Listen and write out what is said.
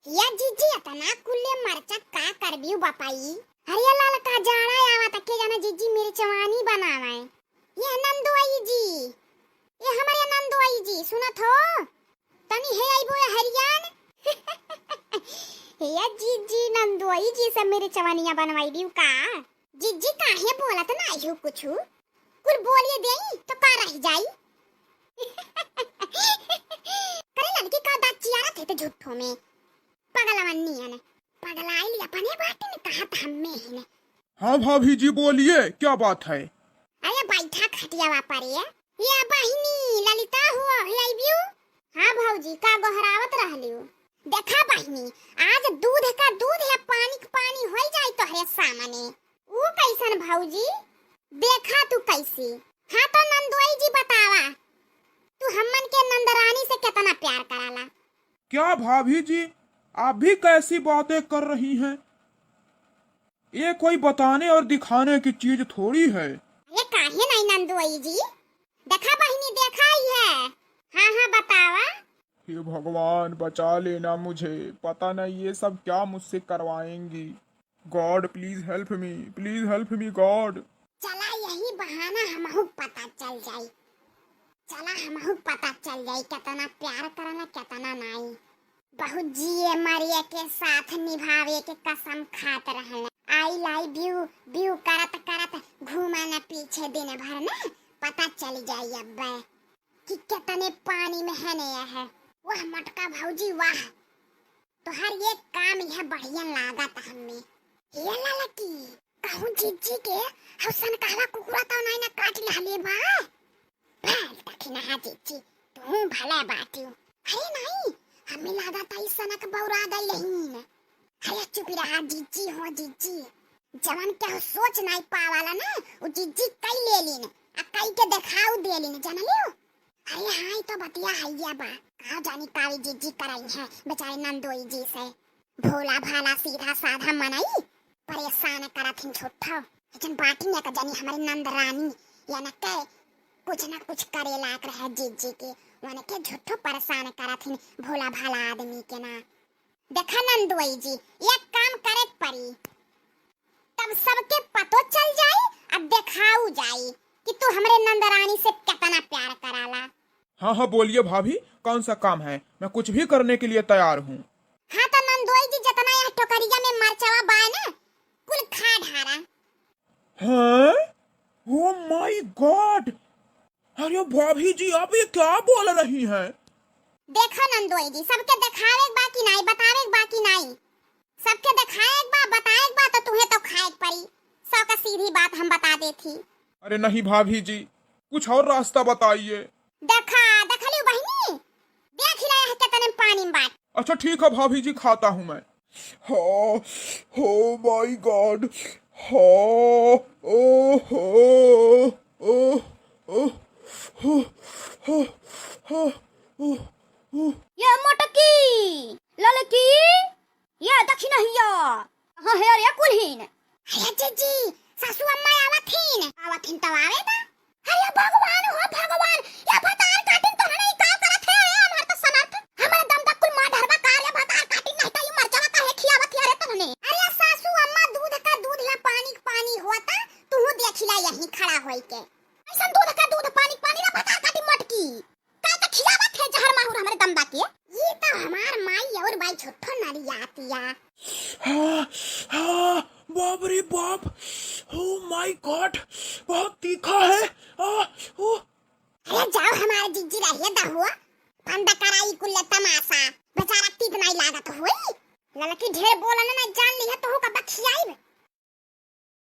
या जीजी अतना कुल्ले मरचा का करबियू बापाई। हरिया लाल का जाना आवा तके जाना जीजी मेरी चवानी बनावे। ये नंदू आई जी, ये हमारे नंदू आई जी सुनत हो तनी है आई बोया हरियान। या जीजी नंदू आई जी सब मेरे चवानिया बनवाई दियो का। जीजी काहे बोलत ना आयु कुछु कुल बोलिए देई तो का रह जाई। करे लड़की का दांत चियारा थे तो झूठो में पगलवन्नी है ने पगलाई लिया अपने बात ने कहा था हमें ही ने। हाँ भाभी जी बोलिए क्या बात है। अरे बैठा खटिया वापर ये बहिनी ललिता हुआ है आई बियू। हाँ भौजी का गोहरावत रहलियो। देखा बहिनी आज दूध का दूध है पानी का पानी हो जाए तो है सामने वो कैसन भौजी देखा तू कैसी। हाँ तो नंदुई जी बतावा तू हमन के नंदरानी से कितना प्यार कराला। क्या भाभी जी आप भी कैसी बातें कर रही हैं। ये कोई बताने और दिखाने की चीज थोड़ी है। ये काहे नहीं नंदुई जी देखा बहिनी देखा ही है। हाँ हाँ बतावा। हे भगवान बचा लेना मुझे, पता नहीं ये सब क्या मुझसे करवाएंगी। God please help me God. चला यही बहाना हमहु पता चल जाई। चला हमहु पता चल जाई कितना प्यार करना कितना नहीं। बहुत जिए मरिए के साथ निभावे के कसम खात रहना। आई लाइव व्यू करत करत घूमना पीछे दिन भर ना पता चल जाई अब कि कितने पानी में है नहीं है। वाह मटका भौजी वाह तो हर ये काम यह बढ़िया लागत हमें। ये ललकी कहूँ जीजी के हसन कहला कुकुरा तो नहीं ना काट ले बा भाल तखिना हा जीजी तू भला बाटियो। अरे नहीं हमें लगा था इस सनक बौरा गई नहीं। अरे चुप रहा जीजी हो जीजी जवन क्या सोच नहीं पावाला ना वो जीजी कई ले लीन आ कई के दिखाऊ दे लीन जान लियो। अरे हाँ तो बतिया हैया बा कहा जानी काली जीजी कराई है बेचारे नंदोई जी से भोला भाला सीधा साधा मनाई परेशान करत हिन छोटा जन बाटी न का जानी हमारी नंद रानी या न के कुछ न कुछ करे लायक रहे जीजी के वन के झूठो परेशान करत हिन भोला भाला आदमी के ना। देखा नंदोई जी एक काम करे पड़ी तब सबके पतो चल जाए अब दिखाऊ जाए कि तू हमारे नंदरानी से कितना प्यार कराला। हाँ बोलिए भाभी कौन सा काम है, मैं कुछ भी करने के लिए तैयार हूँ। हाँ तो नंदोई जी जितना यह टोकरिया में मरचवा बाय ना कुल खा ढारा। हाँ ओ माय गॉड अरे भाभी जी आप ये क्या बोल रही हैं। देखो नंदोई जी सबके दिखावे बाकी नहीं बतावे बाकी नहीं सबके दिखाए बा बताए बा तो तुम्हें तो खाए पड़ी। सौ का सीधी बात हम बता देती। अरे नहीं भाभी जी कुछ और रास्ता बताइए। देखा लियो बहिनी देख ही रहे हैं कितने पानी में बाट। अच्छा ठीक है भाभी जी खाता हूँ मैं। हो माय गॉड हो ओ ये मोटकी ललकी ये दक्षिण हिया हाँ है रे कुलहीन। अरे जीजी सासू अम्मा आवथिन तो आवेदा। अरे भगवान हो भगवान या भतार काटिन तो नहीं का करत है हमार तो सनत हमार दम तक कुल मां धरबा कार्य भतार काटिन नहीं तो ये मरचवा का है खियावत है रे तने। अरे सासू अम्मा दूध का दूध ला पानी पानी होता तू देखिला यहीं खड़ा होई के ऐसा दूध का दूध पानी ला भतार काटिन मटकी का तो खियावत है जहर माहुर हमारे दम बाकी ये तो हमार माई और बाई छोटो नारी आतिया। बाप रे बाप ओ माय गॉड बहुत तीखा है। अरे जाओ हमारे जीजी रहिए दहुआ फंदा कराई कुल्ले तमाशा बेचारा तीत नहीं लागत होई। ललकी ढेर बोलन ना जान ली है तो का बखियाई